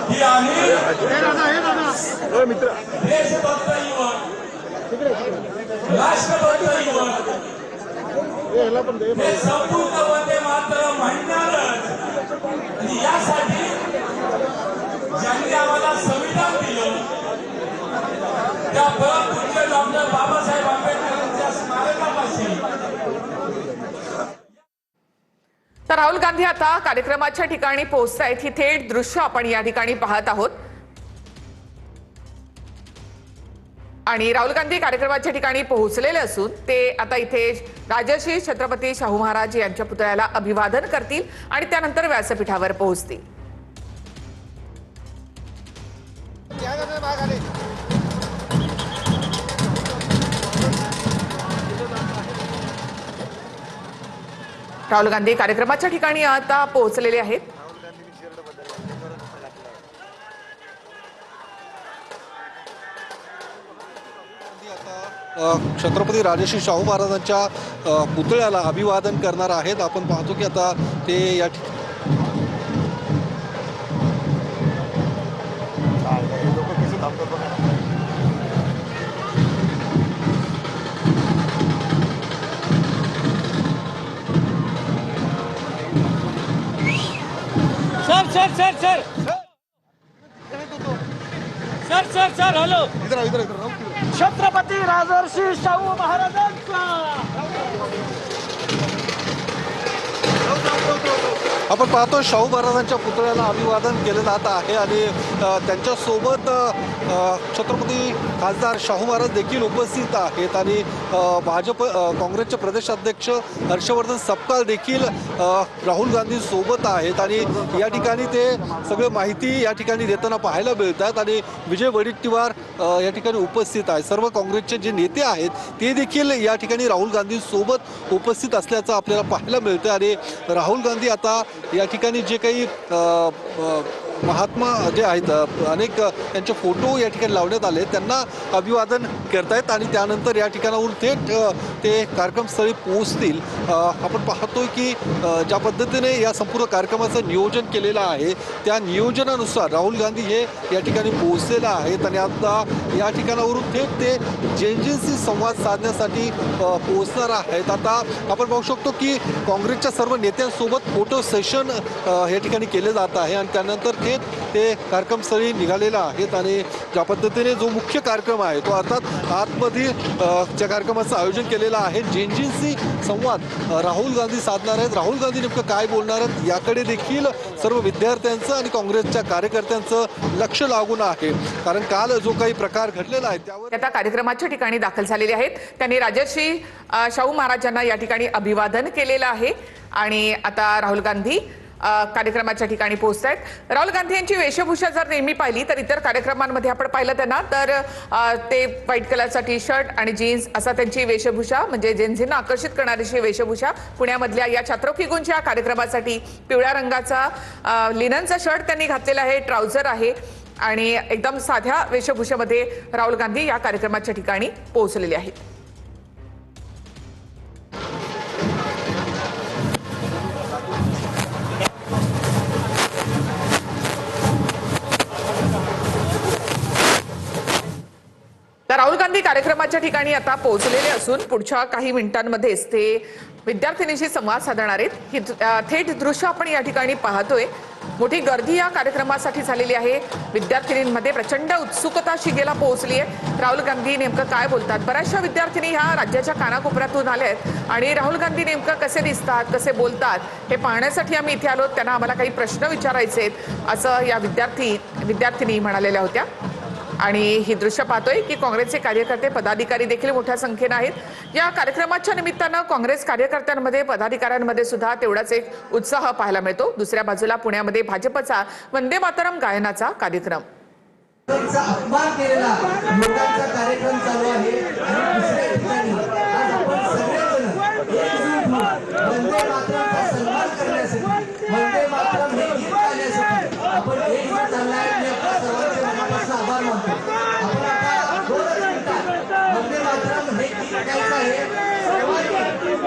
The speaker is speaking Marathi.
ही आम्ही देशभक्त युवक, राष्ट्रभक्त युवक हे संपूर्ण वंदे मातरम म्हणणारच। आणि यासाठी ज्यांनी आम्हाला संविधान दिलं त्या परमपूज्य डॉक्टर बाबासाहेब आंबेडकरांच्या स्मारकापाशी। तर राहुल गांधी आता कार्यक्रमाच्या ठिकाणी पोहोचतायत। ही थेट दृश्य आपण या ठिकाणी पाहत आहोत आणि राहुल गांधी कार्यक्रमाच्या ठिकाणी पोहोचलेले असून ते आता इथे राजर्षी छत्रपती शाहू महाराज यांच्या पुतळ्याला अभिवादन करतील आणि त्यानंतर व्यासपीठावर पोहोचतील। राहुल गांधी कार्यक्रमाच्या ठिकाणी आता पोहोचलेले आहेत। छत्रपती राजर्षी शाहू महाराजांच्या पुतळ्याला अभिवादन करणार आहेत। आपण पाहतो की आता ते या सर हॅलो इधर छत्रपती राजर्षी शाहू महाराजांचा आपण पाहतो शाहू महाराजांच्या पुतळ्याला अभिवादन केलं जात आहे आणि त्यांच्यासोबत छत्रपती खासदार शाहू महाराज देखील उपस्थित आहेत आणि भाजप काँग्रेसचे प्रदेशाध्यक्ष हर्षवर्धन सपकाळ देखील राहुल गांधी सोबत आहेत आणि या ठिकाणी ते सगळे माहिती या ठिकाणी देताना पाहायला मिळतात आणि विजय वडेट्टीवार या ठिकाणी उपस्थित आहेत। सर्व काँग्रेसचे जे नेते आहेत ते देखील या ठिकाणी राहुल गांधी सोबत उपस्थित असल्याचं आपल्याला पाहायला मिळतं आणि राहुल गांधी आता या ठिकाणी जे काही महात्मा जे आहेत अनेक त्यांचे फोटो या ठिकाणी लावण्यात आले त्यांना अभिवादन करतायत आणि त्यानंतर या ठिकाणाहून थेट ते कार्यक्रमस्थळी पोहोचतील। आपण पाहतोय की ज्या पद्धतीने या संपूर्ण कार्यक्रमाचं नियोजन केलेलं आहे त्या नियोजनानुसार राहुल गांधी हे या ठिकाणी पोहोचलेले आहेत आणि आता या ठिकाणावरून थेट ते जनजींशी संवाद साधण्यासाठी पोहोचणार आहेत। आता आपण पाहू शकतो की काँग्रेसच्या सर्व नेत्यांसोबत फोटो सेशन या ठिकाणी केले जात आहे आणि त्यानंतर ते कार्यक्रमस्थळी निघालेला आहेत आणि ज्या पद्धतीने जो मुख्य कार्यक्रम आहे तो अर्थात आतमध्ये ज्या कार्यक्रमाचं आयोजन केलेलं आहे जनजींशी संवाद राहुल गांधी साधणार आहेत। राहुल गांधी नेमकं काय बोलणार आहेत याकडे देखील सर्व विद्यार्थ्यांचं आणि काँग्रेसच्या कार्यकर्त्यांचं लक्ष लागून आहे कारण काल जो काही प्रकार घडलेला आहे त्यावर आता कार्यक्रमाच्या ठिकाणी दाखल झालेले आहेत। त्यांनी राजर्षी शाहू महाराजांना या ठिकाणी अभिवादन केलेलं आहे आणि आता राहुल गांधी कार्यक्रमाच्या ठिकाणी पोहोचतायत। राहुल गांधी यांची वेशभूषा जर नेहमी पाहिली तर इतर कार्यक्रमांमध्ये आपण पाहिलं त्यांना तर ते व्हाईट कलरचा टी शर्ट आणि जीन्स असा त्यांची वेशभूषा म्हणजे जेन्झींना आकर्षित करणारी वेशभूषा। पुण्यामधल्या या छात्रौकीगुंच्या कार्यक्रमासाठी पिवळ्या रंगाचा लिननचा शर्ट त्यांनी घातलेला आहे, ट्राउझर आहे आणि एकदम साध्या वेशभूषेमध्ये राहुल गांधी या कार्यक्रमाच्या ठिकाणी पोहोचलेले आहेत। तर राहुल गांधी कार्यक्रमाच्या ठिकाणी आता पोहोचलेले असून पुढच्या काही मिनिटांमध्येच ते विद्यार्थिनींशी संवाद साधणार आहेत। ही थेट दृश्य आपण या ठिकाणी पाहतोय। मोठी गर्दी या कार्यक्रमासाठी झालेली आहे। विद्यार्थिनींमध्ये प्रचंड उत्सुकता शिगेला पोहोचली आहे। राहुल गांधी नेमकं काय बोलतात, बऱ्याचशा विद्यार्थिनी ह्या राज्याच्या कानाकोपऱ्यातून आल्या आहेत आणि राहुल गांधी नेमकं कसे दिसतात, कसे बोलतात हे पाहण्यासाठी आम्ही इथे आलो। त्यांना आम्हाला काही प्रश्न विचारायचे आहेत असं या विद्यार्थिनी म्हणालेल्या होत्या आणि ही दृश्य पाहतोय की काँग्रेसचे कार्यकर्ते पदाधिकारी देखील मोठ्या संख्येने आहेत। या कार्यक्रमाच्या निमित्तानं काँग्रेस कार्यकर्त्यांमध्ये पदाधिकाऱ्यांमध्ये सुद्धा तेवढाच एक उत्साह पाहायला मिळतो। दुसऱ्या बाजूला पुण्यामध्ये भाजपचा वंदे मातरम गायनाचा कार्यक्रम अपमान केलेला लोकांचा कार्यक्रम चालू आहे आणि दुसऱ्या ठिकाणी आज आपण सगळेजण एकजूट होऊन वंदे मातरमचा सन्मान करण्यासाठी वंदे मातरम हे गीत गाण्यासाठी आपण एकजूट झालाय आणि आपल्या सर्वांचे मनापासून आभार मानतो। आपण आता 2 मिनिटात वंदे मातरम हे गीत गायचं आहे। सर्वांनी एकत्र येऊन